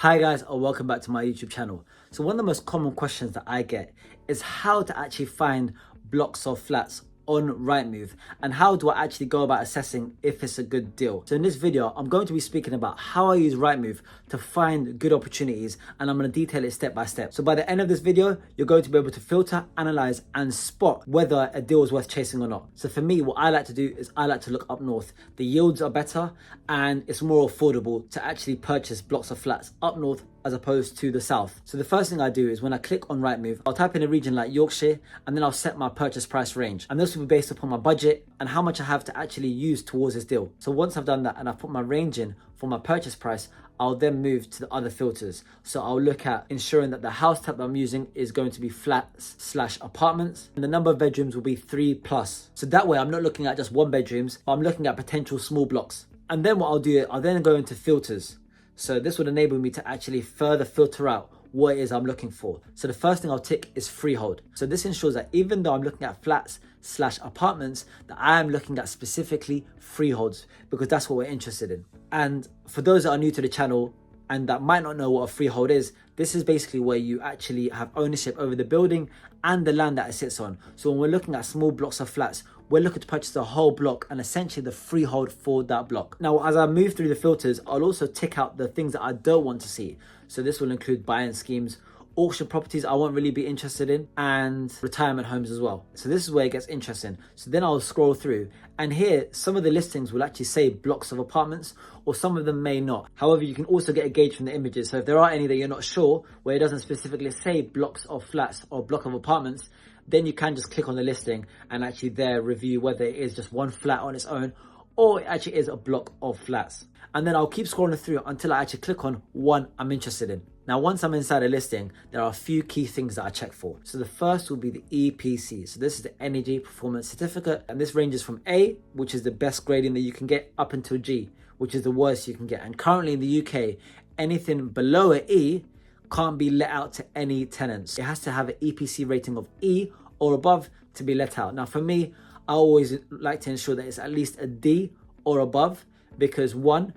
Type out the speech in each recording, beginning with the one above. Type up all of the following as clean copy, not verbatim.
Hi guys, and welcome back to my YouTube channel. So one of the most common questions that I get is how to actually find blocks of flats on Rightmove, and how do I actually go about assessing if it's a good deal. So in this video, I'm going to be speaking about how I use Rightmove to find good opportunities, and I'm going to detail it step by step. So by the end of this video, you're going to be able to filter, analyze, and spot whether a deal is worth chasing or not. So for me, what I like to do is I like to look up north. The yields are better and it's more affordable to actually purchase blocks of flats up north as opposed to the south. So the first thing I do is when I click on Rightmove, I'll type in a region like Yorkshire, and then I'll set my purchase price range. And this will be based upon my budget and how much I have to actually use towards this deal. So once I've done that and I've put my range in for my purchase price, I'll then move to the other filters. So I'll look at ensuring that the house type that I'm using is going to be flats/apartments, and the number of bedrooms will be 3+. So that way I'm not looking at just one bedrooms, but I'm looking at potential small blocks. And then what I'll do, I'll then go into filters. So this would enable me to actually further filter out what it is I'm looking for. So the first thing I'll tick is freehold. So this ensures that even though I'm looking at flats/apartments, that I am looking at specifically freeholds, because that's what we're interested in. And for those that are new to the channel and that might not know what a freehold is, this is basically where you actually have ownership over the building and the land that it sits on. So when we're looking at small blocks of flats, we're looking to purchase the whole block and essentially the freehold for that block. Now, as I move through the filters, I'll also tick out the things that I don't want to see. So this will include buy-in schemes, auction properties I won't really be interested in, and retirement homes as well. So this is where it gets interesting. So then I'll scroll through, and here some of the listings will actually say blocks of apartments, or some of them may not. However, you can also get a gauge from the images. So if there are any that you're not sure, where it doesn't specifically say blocks of flats or block of apartments, then you can just click on the listing and actually there review whether it is just one flat on its own or it actually is a block of flats. And then I'll keep scrolling through until I actually click on one I'm interested in. Now, once I'm inside a listing, there are a few key things that I check for. So the first will be the EPC. So this is the Energy Performance Certificate, and this ranges from A, which is the best grading that you can get, up until G, which is the worst you can get. And currently in the UK, anything below an E can't be let out to any tenants. It has to have an EPC rating of E or above to be let out. Now for me, I always like to ensure that it's at least a D or above, because one,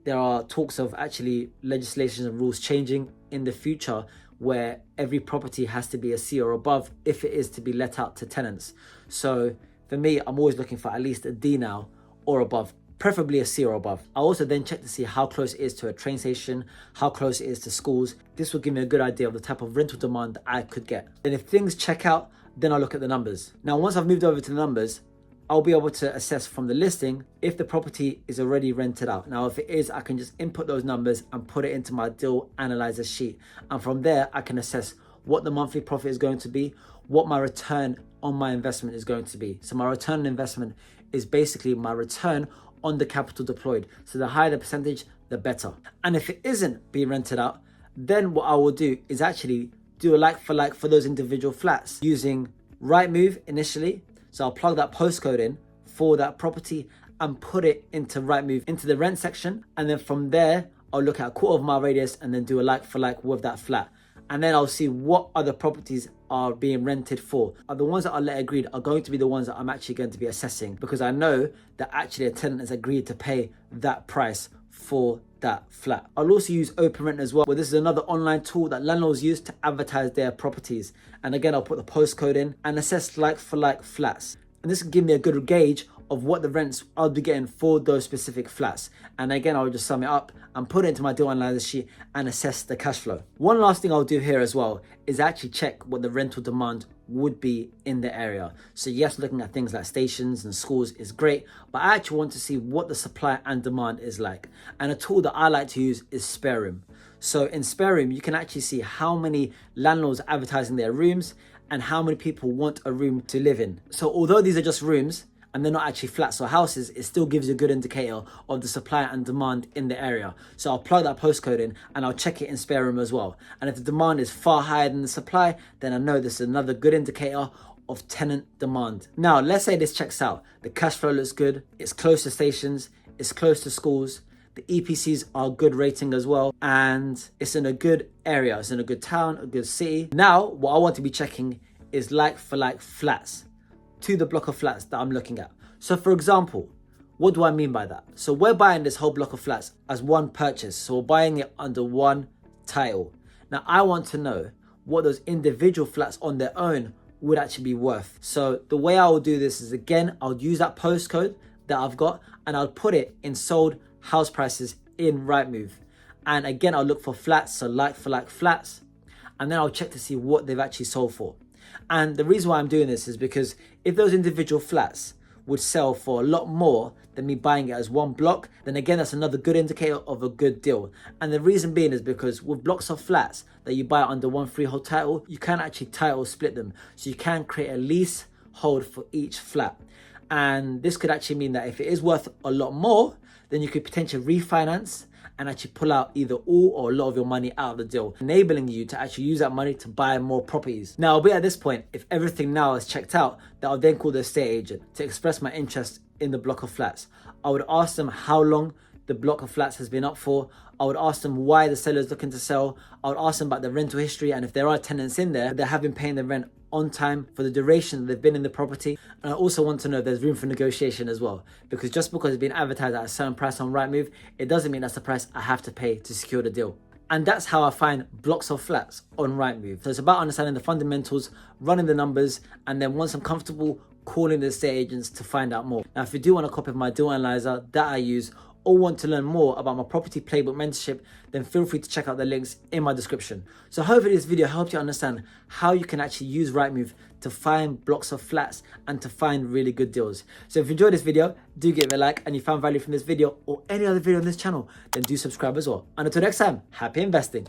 there are talks of actually legislation and rules changing in the future where every property has to be a C or above if it is to be let out to tenants. So for me, I'm always looking for at least a D now or above, preferably a C or above. I also then check to see how close it is to a train station, how close it is to schools. This will give me a good idea of the type of rental demand that I could get. And if things check out, then I'll look at the numbers. Now, once I've moved over to the numbers, I'll be able to assess from the listing if the property is already rented out. Now, if it is, I can just input those numbers and put it into my deal analyzer sheet. And from there, I can assess what the monthly profit is going to be, what my return on my investment is going to be. So my return on investment is basically my return on the capital deployed. So the higher the percentage, the better. And if it isn't being rented out, then what I will do is actually do a like for those individual flats using Rightmove initially. So I'll plug that postcode in for that property and put it into Rightmove, into the rent section. And then from there, I'll look at a quarter-of-mile radius and then do a like with that flat. And then I'll see what other properties are being rented for. The ones that are let agreed are going to be the ones that I'm actually going to be assessing, because I know that actually a tenant has agreed to pay that price for that flat. I'll also use OpenRent as well, where this is another online tool that landlords use to advertise their properties. And again, I'll put the postcode in and assess like flats. And this will give me a good gauge of what the rents I'll be getting for those specific flats. And again, I'll just sum it up and put it into my deal analyzer sheet and assess the cash flow. One last thing I'll do here as well is actually check what the rental demand would be in the area. So yes, looking at things like stations and schools is great, but I actually want to see what the supply and demand is like. And a tool that I like to use is Spare Room. So in Spare Room, you can actually see how many landlords are advertising their rooms and how many people want a room to live in. So although these are just rooms and they're not actually flats or houses, it still gives you a good indicator of the supply and demand in the area. So I'll plug that postcode in and I'll check it in Spare Room as well. And if the demand is far higher than the supply, then I know this is another good indicator of tenant demand. Now, let's say this checks out. The cash flow looks good, it's close to stations, it's close to schools, the EPCs are good rating as well, and it's in a good area, it's in a good town, a good city. Now, what I want to be checking is like flats to the block of flats that I'm looking at. So for example, what do I mean by that? So we're buying this whole block of flats as one purchase. So we're buying it under one title. Now, I want to know what those individual flats on their own would actually be worth. So the way I will do this is, again, I'll use that postcode that I've got and I'll put it in sold house prices in Rightmove. And again, I'll look for flats, so like for like flats, and then I'll check to see what they've actually sold for. And the reason why I'm doing this is because if those individual flats would sell for a lot more than me buying it as one block, then again, that's another good indicator of a good deal. And the reason being is because with blocks of flats that you buy under one freehold title, you can actually title split them. So you can create a leasehold for each flat. And this could actually mean that if it is worth a lot more, then you could potentially refinance and actually pull out either all or a lot of your money out of the deal, enabling you to actually use that money to buy more properties. Now, I'll be at this point, if everything now is checked out, that I'll then call the estate agent to express my interest in the block of flats. I would ask them how long the block of flats has been up for. I would ask them why the seller is looking to sell. I would ask them about the rental history, and if there are tenants in there, they have been paying the rent on time for the duration that they've been in the property. And I also want to know if there's room for negotiation as well, because just because it's been advertised at a certain price on Rightmove, it doesn't mean that's the price I have to pay to secure the deal. And that's how I find blocks of flats on Rightmove. So it's about understanding the fundamentals, running the numbers, and then once I'm comfortable, calling the estate agents to find out more. Now, if you do want a copy of my deal analyzer that I use, or want to learn more about my Property Playbook mentorship, then feel free to check out the links in my description. So hopefully this video helped you understand how you can actually use Rightmove to find blocks of flats and to find really good deals. So if you enjoyed this video, do give it a like, and you found value from this video or any other video on this channel, then do subscribe as well. And until next time, happy investing.